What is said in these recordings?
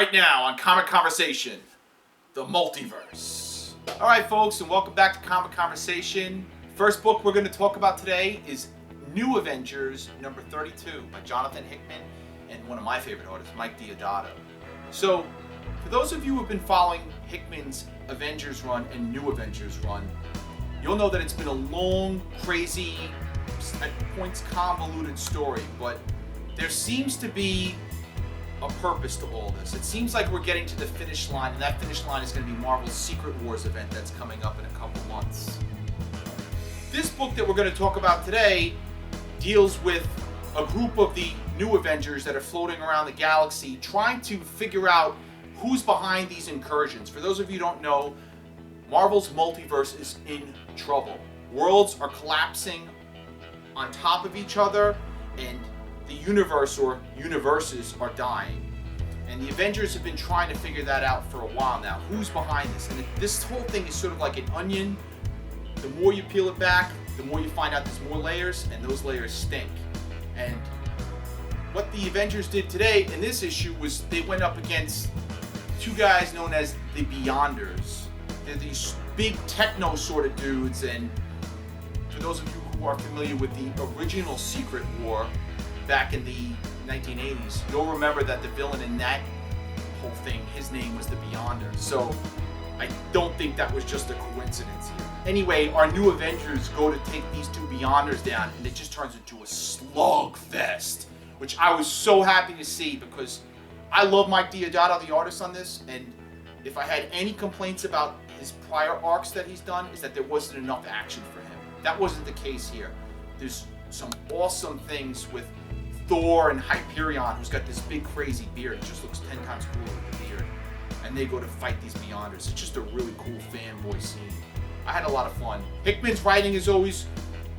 right now on Comic Conversation, the multiverse. All right, folks, and welcome back to Comic Conversation. First book we're going to talk about today is New Avengers number 32 by Jonathan Hickman and one of my favorite artists, Mike Deodato. So, for those of you who have been following Hickman's Avengers run and New Avengers run, you'll know that it's been a long, crazy, at points convoluted story, but there seems to be a purpose to all this. It seems like we're getting to the finish line, and that finish line is going to be Marvel's Secret Wars event that's coming up in a couple months. This book that we're going to talk about today deals with a group of the new Avengers that are floating around the galaxy trying to figure out who's behind these incursions. For those of you who don't know, Marvel's multiverse is in trouble. Worlds are collapsing on top of each other, and the universe or universes are dying. And the Avengers have been trying to figure that out for a while now. Who's behind this? And this whole thing is sort of like an onion. The more you peel it back, the more you find out there's more layers, and those layers stink. And what the Avengers did today in this issue was they went up against two guys known as the Beyonders. They're these big techno sort of dudes, and for those of you who are familiar with the original Secret War back in the 1980s, you'll remember that the villain in that whole thing, his name was the Beyonder. So I don't think that was just a coincidence here. Anyway, our new Avengers go to take these two Beyonders down, and it just turns into a slugfest, which I was so happy to see because I love Mike Deodato, the artist on this, and if I had any complaints about his prior arcs that he's done, is that there wasn't enough action for him. That wasn't the case here. There's some awesome things with Thor and Hyperion, who's got this big crazy beard. It just looks 10 times cooler with the beard. And they go to fight these Beyonders. It's just a really cool fanboy scene. I had a lot of fun. Hickman's writing is always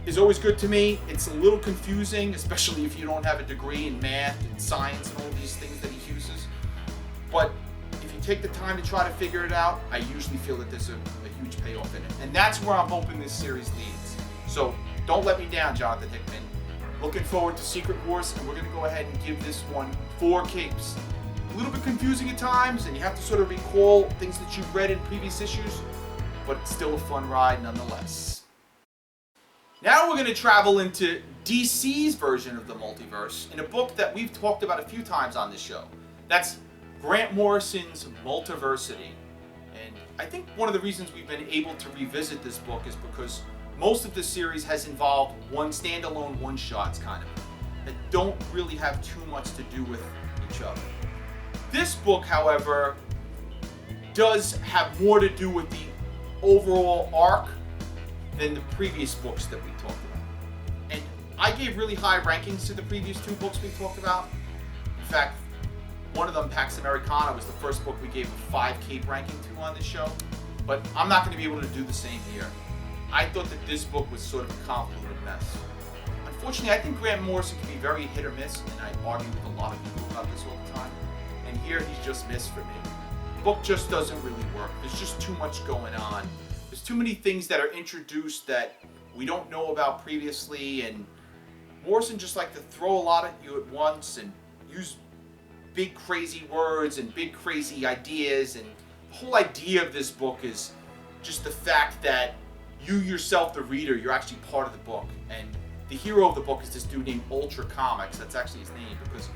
good to me. It's a little confusing, especially if you don't have a degree in math and science and all these things that he uses. But if you take the time to try to figure it out, I usually feel that there's a huge payoff in it. And that's where I'm hoping this series leads. So don't let me down, Jonathan Hickman. Looking forward to Secret Wars, and we're going to go ahead and give this one 4 capes. A little bit confusing at times, and you have to sort of recall things that you've read in previous issues, but it's still a fun ride nonetheless. Now we're going to travel into DC's version of the multiverse in a book that we've talked about a few times on this show. That's Grant Morrison's Multiversity. And I think one of the reasons we've been able to revisit this book is because most of the series has involved one standalone one-shots kind of that don't really have too much to do with each other. This book, however, does have more to do with the overall arc than the previous books that we talked about. And I gave really high rankings to the previous 2 books we talked about. In fact, one of them, Pax Americana, was the first book we gave a 5 cape ranking to on this show. But I'm not going to be able to do the same here. I thought that this book was sort of a convoluted mess. Unfortunately, I think Grant Morrison can be very hit or miss, and I argue with a lot of people about this all the time. And here he's just missed for me. The book just doesn't really work. There's just too much going on. There's too many things that are introduced that we don't know about previously, and Morrison just like to throw a lot at you at once and use big crazy words and big crazy ideas. And the whole idea of this book is just the fact that you yourself, the reader, you're actually part of the book. And the hero of the book is this dude named Ultra Comics. That's actually his name because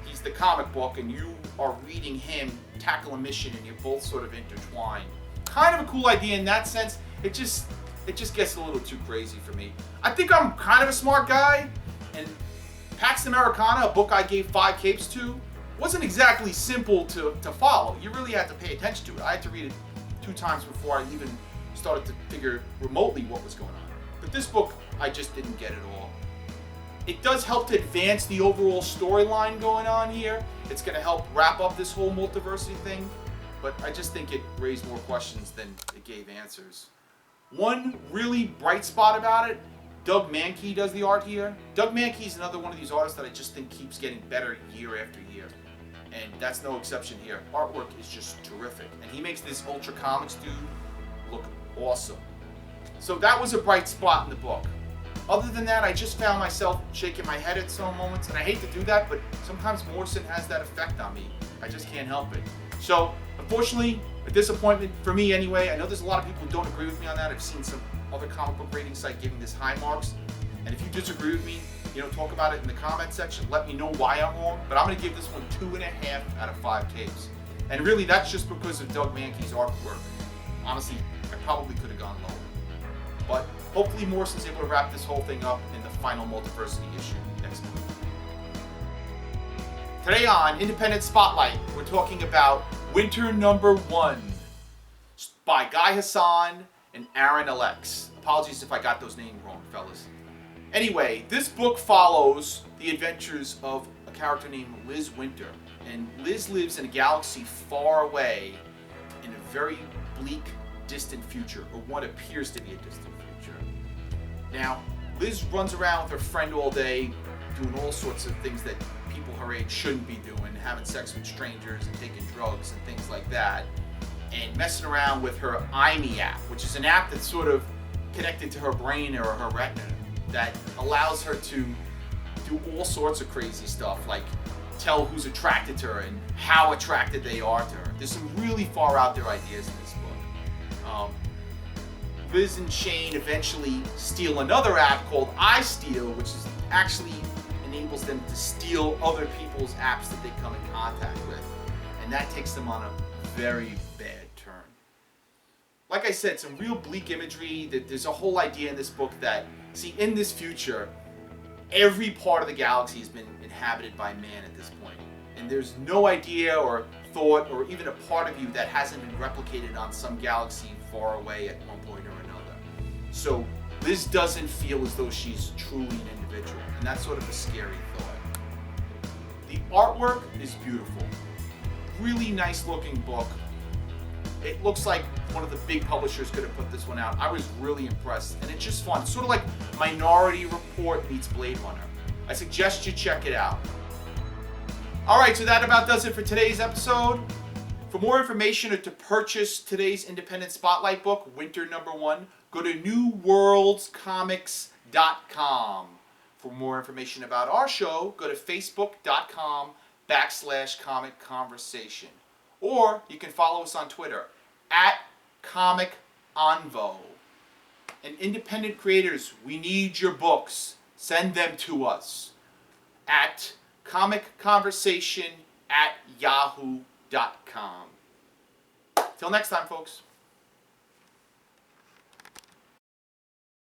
he's the comic book and you are reading him tackle a mission and you're both sort of intertwined. Kind of a cool idea in that sense. It just gets a little too crazy for me. I think I'm kind of a smart guy, and Pax Americana, a book I gave 5 capes to, wasn't exactly simple to follow. You really had to pay attention to it. I had to read it 2 times before I even started to figure remotely what was going on. But this book, I just didn't get at all. It does help to advance the overall storyline going on here. It's going to help wrap up this whole multiversity thing, but I just think it raised more questions than it gave answers. One really bright spot about it, Doug Mahnke does the art here. Doug Mahnke is another one of these artists that I just think keeps getting better year after year. And that's no exception here. Artwork is just terrific. And he makes this Ultra Comics dude look awesome. So that was a bright spot in the book. Other than that, I just found myself shaking my head at some moments, and I hate to do that, but sometimes Morrison has that effect on me. I just can't help it. So, unfortunately, a disappointment for me anyway. I know there's a lot of people who don't agree with me on that. I've seen some other comic book rating site giving this high marks. And if you disagree with me, talk about it in the comment section. Let me know why I'm wrong. But I'm going to give this one 2.5 out of 5 capes. And really, that's just because of Doug Mankey's artwork. Honestly, I probably could have gone lower. But hopefully Morrison's able to wrap this whole thing up in the final Multiversity issue next month. Today on Independent Spotlight, we're talking about Wynter #1 by Guy Hassan and Aaron Alex. Apologies if I got those names wrong, fellas. Anyway, this book follows the adventures of a character named Liz Wynter. And Liz lives in a galaxy far away in a very bleak, distant future, or what appears to be a distant future. Now, Liz runs around with her friend all day, doing all sorts of things that people her age shouldn't be doing, having sex with strangers and taking drugs and things like that, and messing around with her INDI app, which is an app that's sort of connected to her brain or her retina that allows her to do all sorts of crazy stuff, like tell who's attracted to her and how attracted they are to her. There's some really far out there ideas in this book. Liz and Shane eventually steal another app called iSteal, which is actually enables them to steal other people's apps that they come in contact with. And that takes them on a very bad turn. Like I said, some real bleak imagery. There's a whole idea in this book that, see, in this future, every part of the galaxy has been inhabited by man at this point. And there's no idea or thought or even a part of you that hasn't been replicated on some galaxy far away at one point or another. So Liz doesn't feel as though she's truly an individual, and that's sort of a scary thought. The artwork is beautiful. Really nice looking book. It looks like one of the big publishers could have put this one out. I was really impressed, and it's just fun. It's sort of like Minority Report meets Blade Runner. I suggest you check it out. Alright, so that about does it for today's episode. For more information or to purchase today's Independent Spotlight book, Wynter #1, go to newworldscomics.com. For more information about our show, go to facebook.com/comic conversation. Or you can follow us on Twitter @ComicOnvo. And independent creators, we need your books. Send them to us at comicconversation@yahoo.com. Till next time, folks.